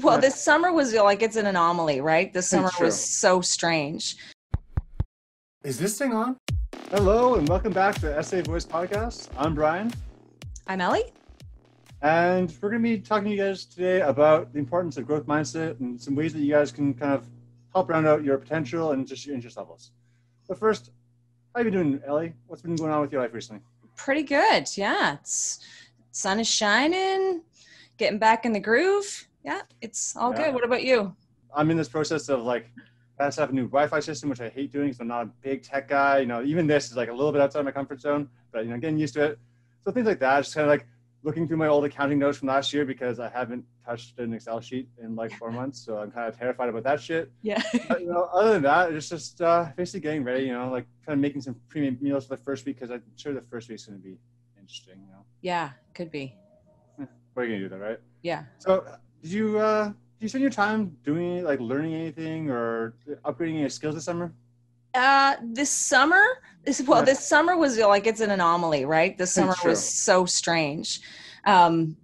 Well, this summer was like, it's an anomaly, right? This summer True. was so strange. Is this thing on? Hello, and welcome back to the SA Voice Podcast. I'm Bryan, I'm Ellie. and we're going to be talking to you guys today about the importance of growth mindset and some ways that you guys can kind of help round out your potential and just your interest levels. But first, how you been doing, Ellie? What's been going on with your life recently? Pretty good. Yeah, sun is shining, getting back in the groove. Yeah, it's all good. What about you? I'm in this process of I have to have a new Wi-Fi system, which I hate doing because I'm not a big tech guy. Even this is like a little bit outside my comfort zone, but getting used to it. So things like that, just kind of like looking through my old accounting notes from last year because I haven't touched an Excel sheet in like 4 months. So I'm kind of terrified about that shit. Yeah. But, other than that, it's just basically getting ready, kind of making some premium meals for the first week because I'm sure the first week's going to be interesting, Yeah, could be. What are you going to do though, right? Yeah. So did you spend your time doing learning anything or upgrading any skills this summer? This summer was like, it's an anomaly, right? This summer was so strange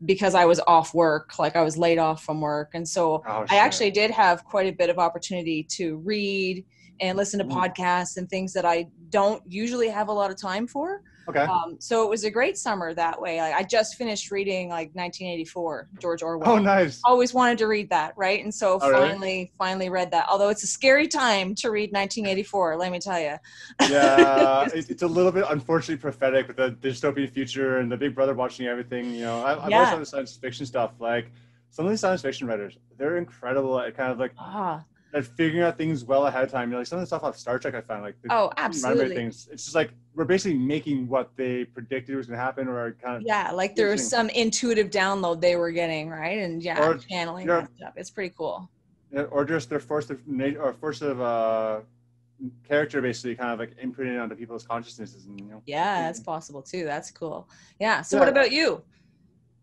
because I was off work, like I was laid off from work. And so I actually did have quite a bit of opportunity to read and listen to podcasts and things that I don't usually have a lot of time for. Okay. So it was a great summer that way. I just finished reading 1984, George Orwell. Oh, nice. Always wanted to read that, right? And so really? finally read that. Although it's a scary time to read 1984, let me tell you. Yeah, it's a little bit unfortunately prophetic with the dystopian future and the Big Brother watching everything. I've always done the science fiction stuff. Like some of these science fiction writers, they're incredible at kind of at figuring out things well ahead of time. Some of the stuff off Star Trek I found absolutely. Things. It's just we're basically making what they predicted was going to happen, or kind of there was some intuitive download they were getting, right? And channeling that stuff. It's pretty cool. Or just their force of character, basically, kind of imprinting onto people's consciousnesses, and that's possible too. That's cool. Yeah. So what about you?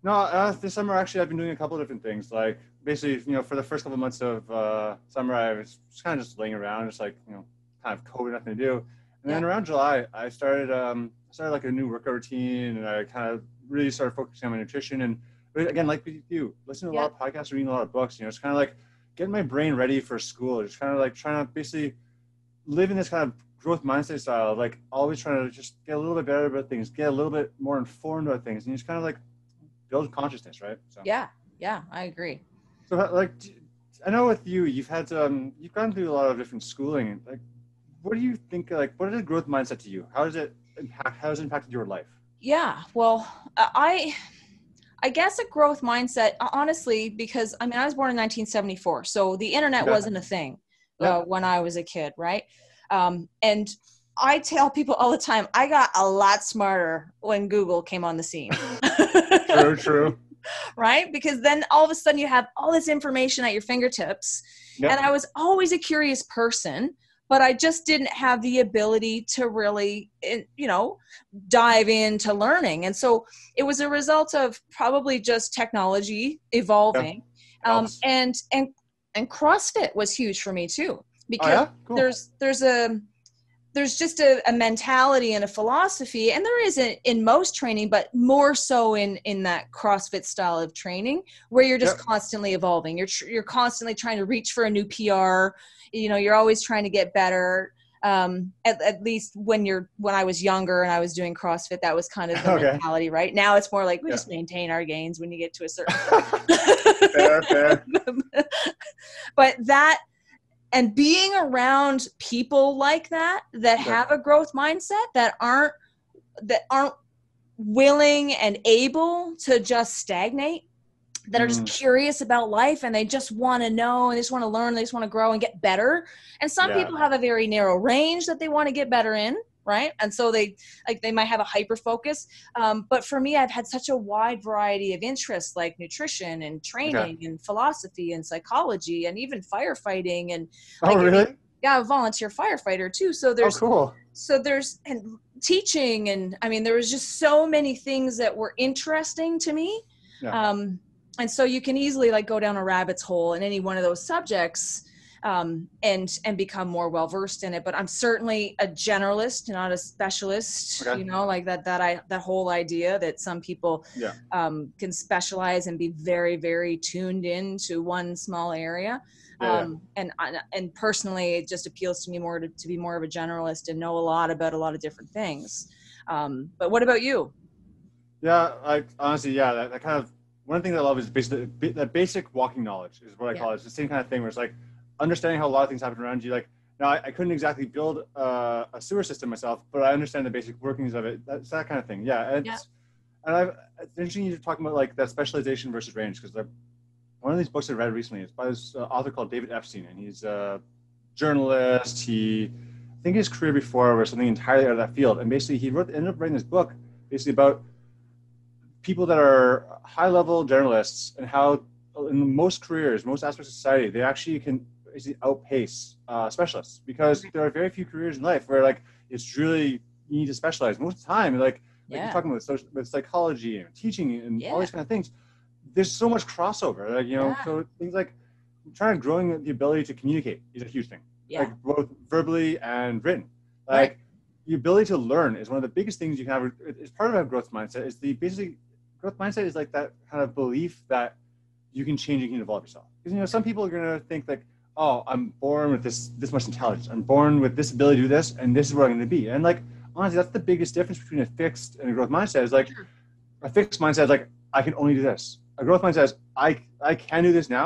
No, this summer actually I've been doing a couple of different things. Basically, for the first couple of months of summer, I was just kind of lay around, just kind of COVID, nothing to do. And then around July, I started a new workout routine, and I kind of really started focusing on my nutrition. And again, like with you, listening to a lot of podcasts, reading a lot of books. It's kind of getting my brain ready for school. Just kind of trying to basically live in this kind of growth mindset style, always trying to just get a little bit better about things, get a little bit more informed about things, and just kind of build consciousness, right? So. Yeah, I agree. So, I know with you, you've gone through a lot of different schooling. What do you think? What is a growth mindset to you? How has it impacted your life? Yeah, well, I guess a growth mindset, honestly, because I was born in 1974, so the internet wasn't a thing when I was a kid, right? And I tell people all the time, I got a lot smarter when Google came on the scene. True. Right? Because then all of a sudden you have all this information at your fingertips. Yep. And I was always a curious person, but I just didn't have the ability to really, dive into learning. And so it was a result of probably just technology evolving. And CrossFit was huge for me too, because cool. There's just a mentality and a philosophy, and there is in most training, but more so in that CrossFit style of training, where you're just constantly evolving. You're constantly trying to reach for a new PR. You're always trying to get better. At least when I was younger and I was doing CrossFit, that was kind of the mentality, right? Now it's more like we just maintain our gains when you get to a certain point. Fair. But and being around people like that have a growth mindset, that aren't willing and able to just stagnate, that are just curious about life, and they just want to know, and they just want to learn, they just want to grow and get better. And some people have a very narrow range that they want to get better in, right? And so they might have a hyper focus. But for me, I've had such a wide variety of interests, like nutrition and training and philosophy and psychology and even firefighting. And really? Yeah, I'm a volunteer firefighter too. So there's cool. So there's teaching, and there was just so many things that were interesting to me. And so you can easily go down a rabbit's hole in any one of those subjects. and become more well-versed in it. But I'm certainly a generalist, not a specialist, Okay. like that whole idea that some people can specialize and be very, very tuned into one small area. And personally, it just appeals to me more to be more of a generalist and know a lot about a lot of different things. But what about you? Yeah, like honestly, that kind of one thing that I love is basically that basic walking knowledge is what I call it. It's the same kind of thing where it's like understanding how a lot of things happen around you. Like now, I couldn't exactly build a sewer system myself, but I understand the basic workings of it. That's that kind of thing. And it's interesting you're talking about like that specialization versus range, because one of these books I read recently is by this author called David Epstein, and he's a journalist. I think his career before was something entirely out of that field, and basically he ended up writing this book basically about people that are high-level journalists and how in most careers, most aspects of society, they actually can basically outpace specialists, because there are very few careers in life where like it's really you need to specialize. Most of the time, like you're talking about with psychology and teaching and all these kind of things, there's so much crossover. Like so things like growing the ability to communicate is a huge thing. Like both verbally and written. Like the ability to learn is one of the biggest things you can have. It's part of a growth mindset. Is basically growth mindset is like that kind of belief that you can change and you can evolve yourself. Because some people are gonna think like, oh, I'm born with this much intelligence. I'm born with this ability to do this, and this is what I'm gonna be. And like honestly, that's the biggest difference between a fixed and a growth mindset. Is like a fixed mindset is like I can only do this. A growth mindset is I can do this now,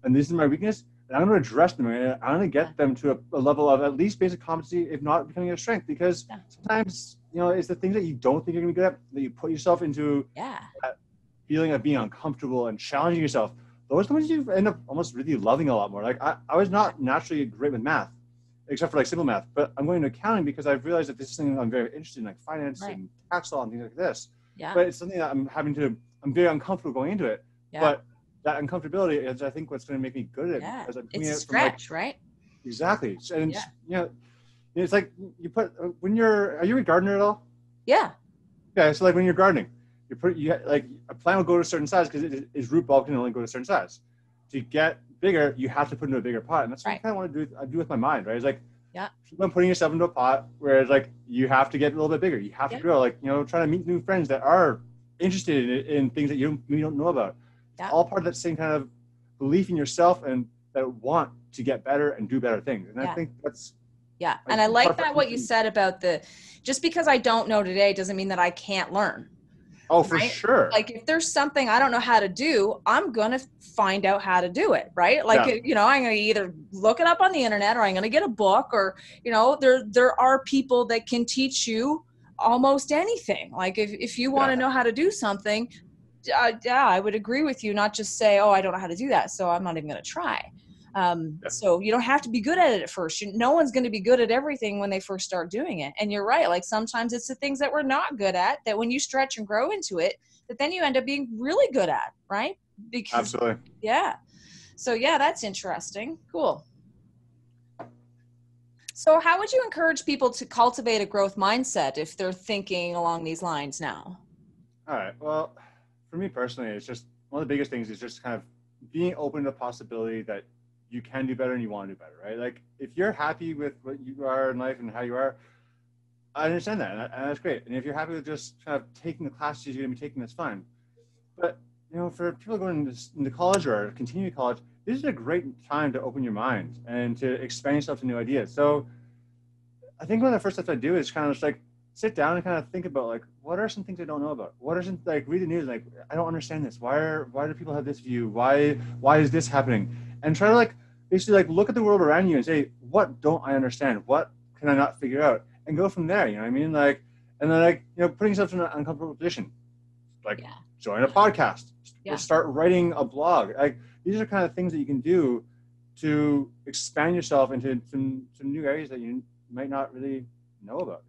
and this is my weakness, and I'm going to address them. I'm going to get them to a level of at least basic competency, if not becoming a strength. Because sometimes, it's the things that you don't think you're going to be good at that you put yourself into that feeling of being uncomfortable and challenging yourself. Those are the ones you end up almost really loving a lot more. Like I was not naturally great with math, except for like simple math, but I'm going into accounting because I've realized that this is something I'm very interested in, like finance and tax law and things like this. But it's something that I'm very uncomfortable going into it. But that uncomfortability is, I think, what's going to make me good at it. Because I'm doing it's a stretch, right? Exactly. And it's like you put are you a gardener at all? Yeah. Okay, so like when you're gardening, like a plant will go to a certain size because its root ball can only go to a certain size. To get bigger, you have to put into a bigger pot, and that's what I kind of want to do with my mind, right? It's like keep on putting yourself into a pot where it's like you have to get a little bit bigger. You have to grow. Like trying to meet new friends that are interested in things that you don't know about. It's all part of that same kind of belief in yourself and that want to get better and do better things. And I think that's and I like that what you said about just because I don't know today doesn't mean that I can't learn. Oh, for sure. Like if there's something I don't know how to do, I'm going to find out how to do it. Right. Like, I'm going to either look it up on the internet or I'm going to get a book or, there are people that can teach you almost anything. Like if you want to know how to do something, I would agree with you. Not just say, oh, I don't know how to do that, so I'm not even going to try. So you don't have to be good at it at first. No one's going to be good at everything when they first start doing it. And you're right. Like sometimes it's the things that we're not good at that when you stretch and grow into it, that then you end up being really good at, right? Because, absolutely. Yeah. So that's interesting. Cool. So how would you encourage people to cultivate a growth mindset if they're thinking along these lines now? All right. Well, for me personally, it's just one of the biggest things is just kind of being open to the possibility that you can do better and you want to do better, right? Like if you're happy with what you are in life and how you are, I understand that, and that's great. And if you're happy with just kind of taking the classes you're going to be taking, that's fine. But for people going into college or continuing college, this is a great time to open your mind and to expand yourself to new ideas. So I think one of the first steps I do is kind of just like sit down and kind of think about like what are some things I don't know about? What are some, like read the news, like I don't understand this. Why do people have this view? Why is this happening? And try to like basically like look at the world around you and say, what don't I understand? What can I not figure out? And go from there, you know what I mean? Like, and then like, putting yourself in an uncomfortable position, like join a podcast, or start writing a blog. Like these are kind of things that you can do to expand yourself into some new areas that you might not really know about.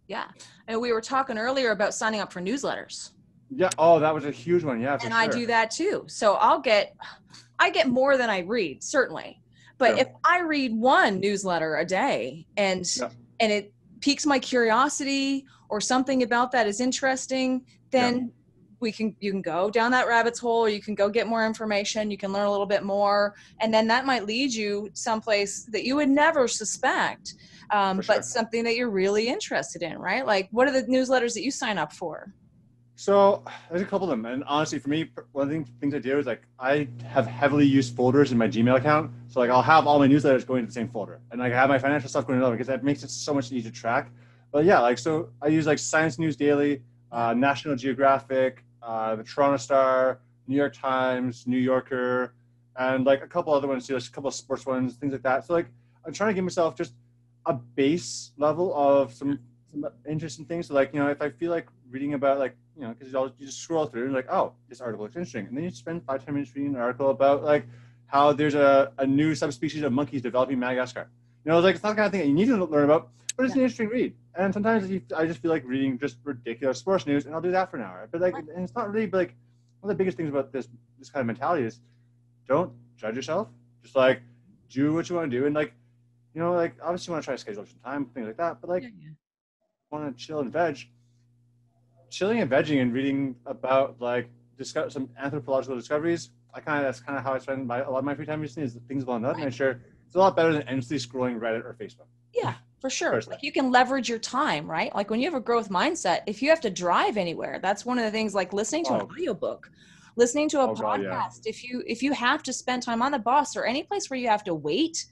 Yeah. And we were talking earlier about signing up for newsletters. Yeah. Oh, that was a huge one. Yeah. And I do that too. So I get more than I read, certainly. But if I read one newsletter a day and it piques my curiosity or something about that is interesting, then you can go down that rabbit's hole, or you can go get more information. You can learn a little bit more, and then that might lead you someplace that you would never suspect, but something that you're really interested in, right? Like, what are the newsletters that you sign up for? So there's a couple of them, and honestly, for me, one of the things I do is like I have heavily used folders in my Gmail account. So like I'll have all my newsletters going to the same folder, and like I have my financial stuff going to another because that makes it so much easier to track. But yeah, like so I use like Science News Daily, National Geographic, the Toronto Star, New York Times, New Yorker, and like a couple other ones too, like a couple of sports ones, things like that. So like I'm trying to give myself just a base level of some interesting things. So like, you know, if I feel like reading about like, you know, because you just scroll through and like, oh, this article looks interesting. And then you spend 5-10 minutes reading an article about like how there's a new subspecies of monkeys developing in Madagascar. You know, like it's not the kind of thing that you need to learn about, but it's an interesting read. And sometimes I just feel like reading just ridiculous sports news, and I'll do that for an hour. But like, and it's not really, but like, one of the biggest things about this kind of mentality is don't judge yourself. Just like do what you want to do, and like, you know, like obviously you want to try to schedule some time, things like that. But like, want to chill and veg. Chilling and vegging and reading about like some anthropological discoveries. That's kind of how I spend a lot of my free time recently, is things along that. And I'm sure it's a lot better than endlessly scrolling Reddit or Facebook. Yeah, for sure. Like you can leverage your time, right? Like when you have a growth mindset, if you have to drive anywhere, that's one of the things, like listening to an audiobook, listening to a podcast. If you have to spend time on the bus or any place where you have to wait,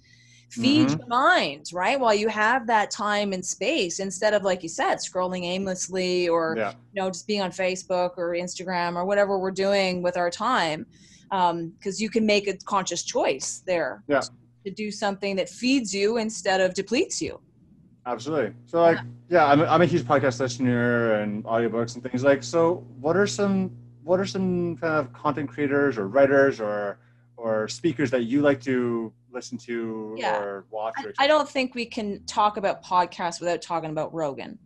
feed your mind, right? While you have that time and space, instead of, like you said, scrolling aimlessly or, you know, just being on Facebook or Instagram or whatever we're doing with our time. Because you can make a conscious choice there to do something that feeds you instead of depletes you. Absolutely. So like, I'm a huge podcast listener and audiobooks and things like, so what are some kind of content creators or writers or speakers that you like to listen to or watch? I don't think we can talk about podcasts without talking about Rogan.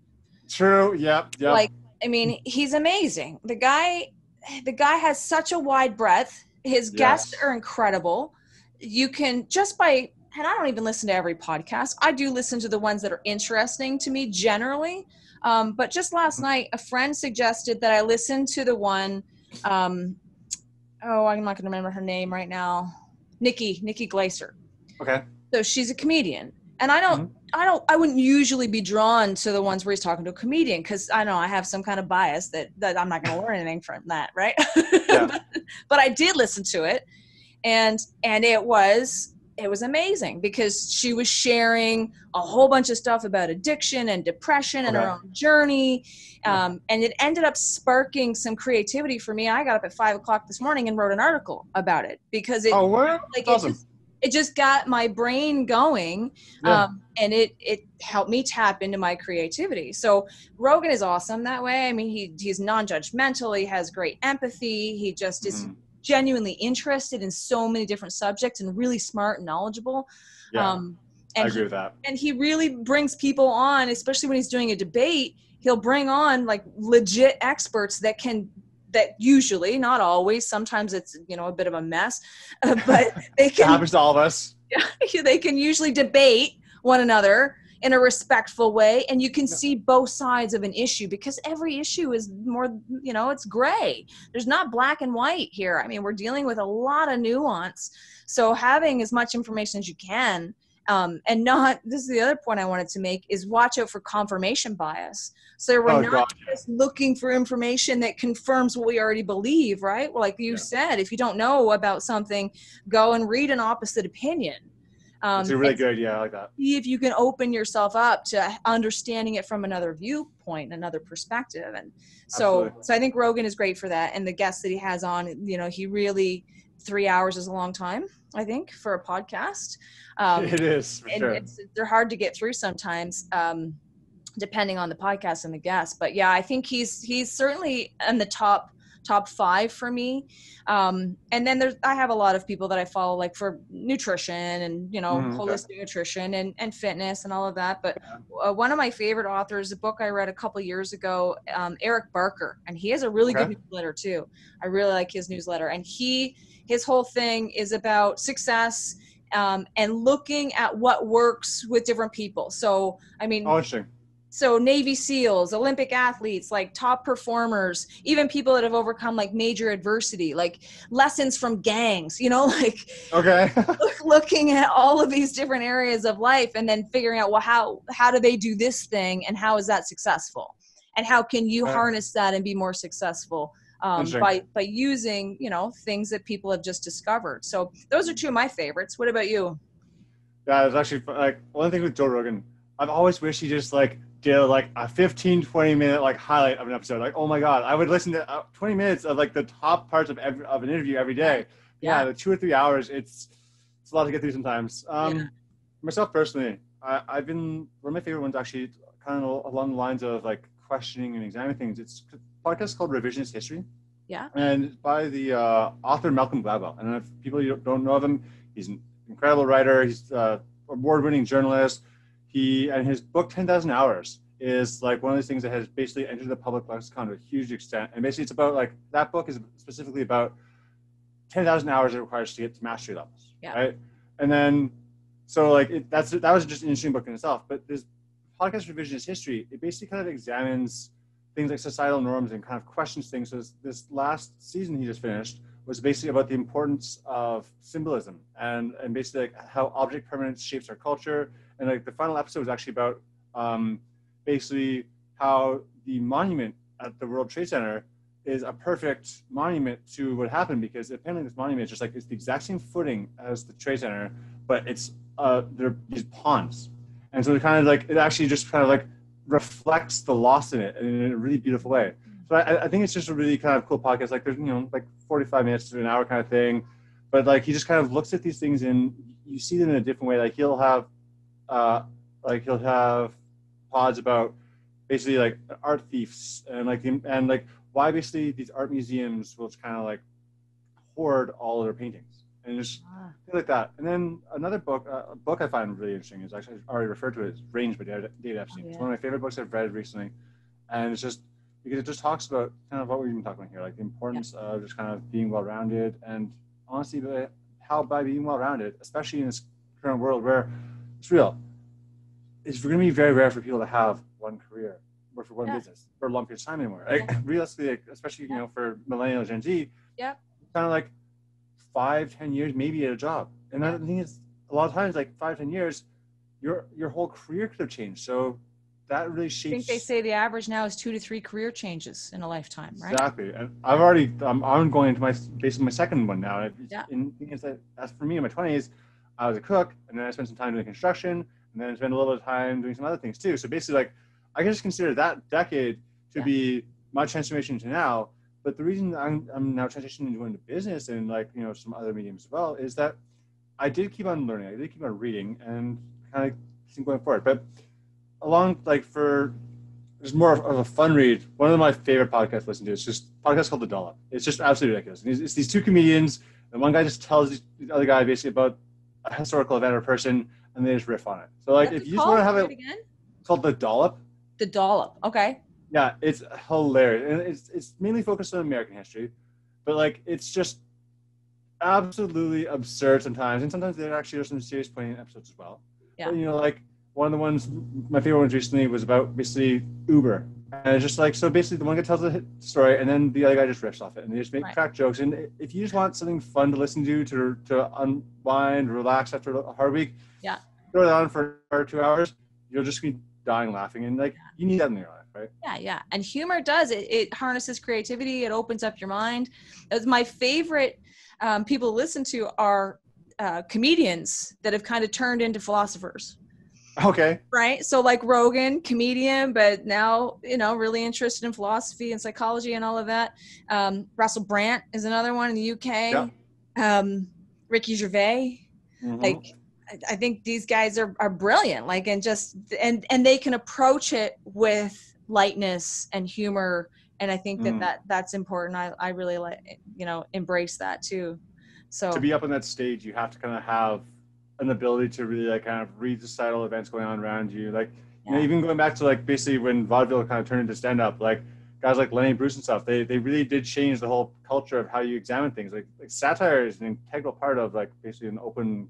True. Yep. Like, I mean, he's amazing. The guy has such a wide breadth. His guests are incredible. You can and I don't even listen to every podcast. I do listen to the ones that are interesting to me generally. But just last night, a friend suggested that I listen to the one, I'm not going to remember her name right now. Nikki Glaser. Okay. So she's a comedian, and I wouldn't usually be drawn to the ones where he's talking to a comedian, because I know I have some kind of bias that I'm not going to learn anything from that, right? But I did listen to it, and it was amazing, because she was sharing a whole bunch of stuff about addiction and depression and her own journey. And it ended up sparking some creativity for me. I got up at 5:00 this morning and wrote an article about it, because it just got my brain going. And it helped me tap into my creativity. So Rogan is awesome that way. I mean, he's non-judgmental. He has great empathy. He just is genuinely interested in so many different subjects and really smart and knowledgeable. I agree with that. And he really brings people on, especially when he's doing a debate. He'll bring on like legit experts that usually, not always, sometimes it's, you know, a bit of a mess, but they can. It happens to all of us. They can usually debate one another in a respectful way, and you can see both sides of an issue, because every issue is more, you know, it's gray. There's not black and white here. I mean, we're dealing with a lot of nuance. So having as much information as you can, and this is the other point I wanted to make, is watch out for confirmation bias. So we're not just looking for information that confirms what we already believe, right? Well, like you said, if you don't know about something, go and read an opposite opinion. It's a really good idea. I like that. See if you can open yourself up to understanding it from another viewpoint, another perspective. And so I think Rogan is great for that. And the guests that he has on, you know, he really, 3 hours is a long time, I think, for a podcast. It is, for sure. They're hard to get through sometimes, depending on the podcast and the guest. But yeah, I think he's certainly in the top 5 for me. And then I have a lot of people that I follow, like for nutrition and, you know, holistic nutrition and fitness and all of that. But one of my favorite authors, a book I read a couple years ago, Eric Barker, and he has a really good newsletter too. I really like his newsletter, and his whole thing is about success, and looking at what works with different people. So, I mean, So Navy SEALs, Olympic athletes, like top performers, even people that have overcome like major adversity, like lessons from gangs, you know, like Okay. looking at all of these different areas of life and then figuring out, well, how do they do this thing and how is that successful? And how can you harness that and be more successful by using, you know, things that people have just discovered. So those are two of my favorites. What about you? Yeah, it's actually like one thing with Joe Rogan. I've always wished he just like did like a 15-20 minute like highlight of an episode. Like, oh my God, I would listen to 20 minutes of like the top parts of an interview every day. Yeah, the 2 or 3 hours, it's a lot to get through sometimes. Myself personally, I've been one of my favorite ones actually kind of along the lines of like questioning and examining things. It's a podcast called Revisionist History. Yeah. And by the author Malcolm Gladwell. And if people don't know of him, he's an incredible writer. He's an award-winning journalist. And his book 10,000 Hours is like one of those things that has basically entered the public lexicon to a huge extent. And basically, it's about like that book is specifically about 10,000 hours it requires to get to mastery levels. Yeah. Right. And then, so like that was just an interesting book in itself. But this podcast Revisionist History, it basically kind of examines things like societal norms and kind of questions things. So this last season he just finished was basically about the importance of symbolism and basically like how object permanence shapes our culture. And like the final episode was actually about basically how the monument at the World Trade Center is a perfect monument to what happened, because apparently this monument is just like, it's the exact same footing as the Trade Center, but it's there are these ponds. And so it kind of like, it actually just kind of like reflects the loss in it in a really beautiful way. So I think it's just a really kind of cool podcast. Like there's, you know, like 45 minutes to an hour kind of thing, but like he just kind of looks at these things and you see them in a different way. Like he'll have pods about basically like art thieves and like why basically these art museums will kind of like hoard all of their paintings and just things like that. And then another book, a book I find really interesting is actually I already referred to it as Range by David Epstein. It's one of my favorite books I've read recently, and it's just because it just talks about kind of what we've been talking about here, like the importance of just kind of being well-rounded, and honestly, how by being well-rounded, especially in this current world where it's real, it's going to be very rare for people to have one career or for one business for a long period of time anymore. Like, realistically, like, especially you know for millennials, Gen Z, kind of like 5-10 years maybe at a job, and the thing is, a lot of times, like 5-10 years, your whole career could have changed. So that really shapes. I think they say the average now is 2 to 3 career changes in a lifetime, right? Exactly. And I'm going into basically my second one now. That's for me in my 20s, I was a cook, and then I spent some time doing construction, and then I spent a little bit of time doing some other things too. So basically, like, I can just consider that decade to be my transformation to now. But the reason I'm now transitioning into business and like, you know, some other mediums as well is that I did keep on learning. I did keep on reading and kind of keep going forward. But along like for there's more of a fun read. One of my favorite podcasts to listen to is just a podcast called The Dollop. It's just absolutely ridiculous. And it's these two comedians, and one guy just tells the other guy basically about a historical event or person, and they just riff on it. So like, if you just want to have it again? It's called The Dollop. The Dollop. Okay. Yeah, it's hilarious, and it's mainly focused on American history, but like it's just absolutely absurd sometimes, and sometimes there actually are some serious poignant episodes as well. Yeah. But, you know, like one of the ones, my favorite ones recently was about basically Uber, and it's just like, so basically the one guy tells the story, and then the other guy just riffs off it, and they just make crack jokes. And if you just want something fun to listen to unwind, relax after a hard week, throw it on for 2 hours, you'll just be dying laughing, and like you need that in your life. Right? Yeah. And humor does it harnesses creativity. It opens up your mind. My favorite people to listen to are comedians that have kind of turned into philosophers. Okay. Right. So like Rogan, comedian, but now, you know, really interested in philosophy and psychology and all of that. Russell Brand is another one in the UK. Yeah. Ricky Gervais. Mm-hmm. Like, I think these guys are brilliant. Like, and they can approach it with lightness and humor, and I think that's important. I really like, you know, embrace that too. So to be up on that stage, you have to kind of have an ability to really like kind of read societal events going on around you. Like, you know, even going back to like basically when vaudeville kind of turned into stand up, like guys like Lenny Bruce and stuff, they really did change the whole culture of how you examine things. Like satire is an integral part of like basically an open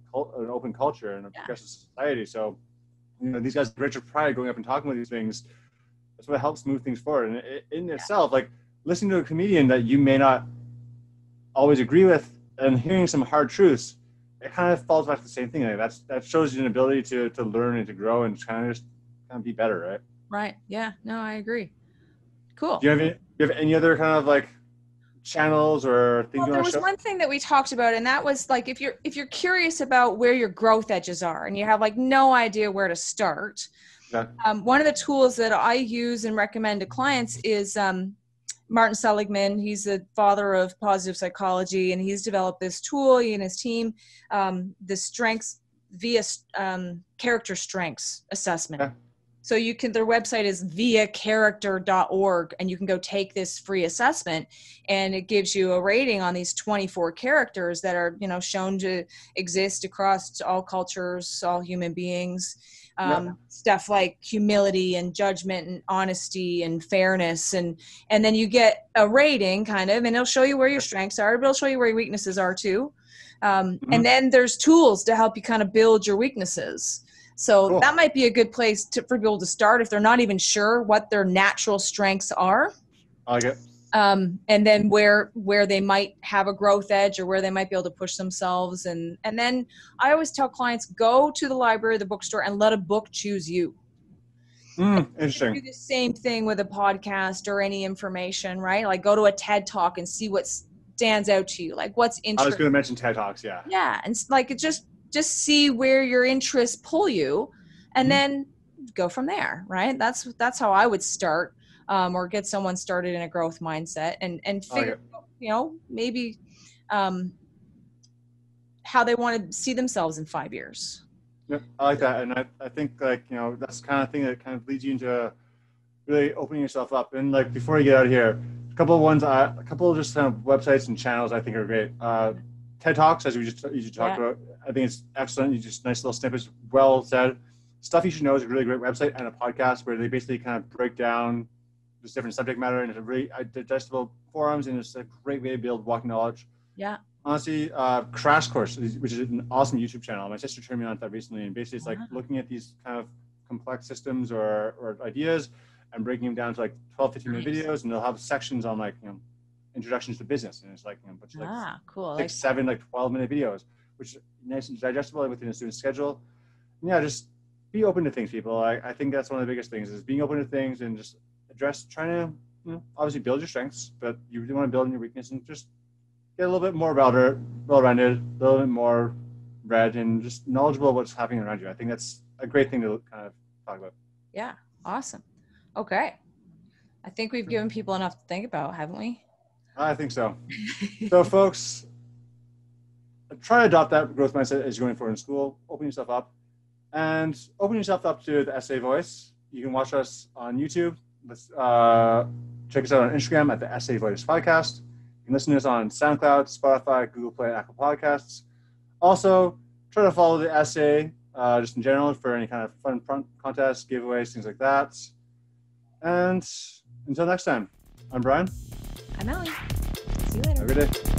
culture and a progressive society. So these guys, Richard Pryor, going up and talking about these things. That's what helps move things forward. And in itself, like listening to a comedian that you may not always agree with and hearing some hard truths, it kind of falls back to the same thing. Like that shows you an ability to learn and to grow and kind of be better, right? Right. Yeah. No, I agree. Cool. Do you have any other kind of like channels or things you want to show? There was one thing that we talked about, and that was like if you're curious about where your growth edges are and you have like no idea where to start. Yeah. One of the tools that I use and recommend to clients is Martin Seligman. He's the father of positive psychology, and he's developed this tool, he and his team, the strengths via character strengths assessment. Yeah. So their website is viacharacter.org, and you can go take this free assessment, and it gives you a rating on these 24 characters that are, shown to exist across all cultures, all human beings. Stuff like humility and judgment and honesty and fairness. And then you get a rating kind of, and it'll show you where your strengths are, but it'll show you where your weaknesses are too. And then there's tools to help you kind of build your weaknesses. So cool. That might be a good place for people to start if they're not even sure what their natural strengths are. I like it. And then where they might have a growth edge or where they might be able to push themselves. And then I always tell clients, go to the library or the bookstore and let a book choose you. Interesting. Do the same thing with a podcast or any information, right? Like go to a TED Talk and see what stands out to you. Like what's interesting. I was going to mention TED Talks, yeah. Yeah. And like just see where your interests pull you and then go from there, right? That's how I would start. Or get someone started in a growth mindset and figure out, maybe how they want to see themselves in 5 years. Yeah, I like that. And I think that's the kind of thing that kind of leads you into really opening yourself up. And like, before you get out of here, a couple of just kind of websites and channels I think are great. TED Talks, as you just talked about, I think it's excellent. You just nice little snippets, well said. Stuff You Should Know is a really great website and a podcast where they basically kind of break down this different subject matter and it's a really digestible forums, and it's a great way to build walking knowledge. Yeah. Honestly, Crash Course, which is an awesome YouTube channel. My sister turned me on to that recently, and basically it's like looking at these kind of complex systems or ideas and breaking them down to like 12, 15 minute videos, and they'll have sections on like, introductions to business, and it's like, cool. 6, 7, 12-minute videos, which is nice and digestible within a student's schedule. And yeah, just be open to things, people. I think that's one of the biggest things is being open to things and just trying to obviously build your strengths, but you really want to build on your weakness and just get a little bit more well-rounded, a little bit more read, and just knowledgeable of what's happening around you. I think that's a great thing to kind of talk about. Yeah, awesome. Okay, I think we've given people enough to think about, haven't we? I think so. So, folks, try to adopt that growth mindset as you're going forward in school. Open yourself up, and open yourself up to the Essay Voice. You can watch us on YouTube. Let's check us out on Instagram at the Essay Voice Podcast. You can listen to us on SoundCloud, Spotify, Google Play, and Apple Podcasts. Also, try to follow the Essay just in general for any kind of fun contests, giveaways, things like that. And until next time, I'm Brian. I'm Ellie. See you later. Have a good day.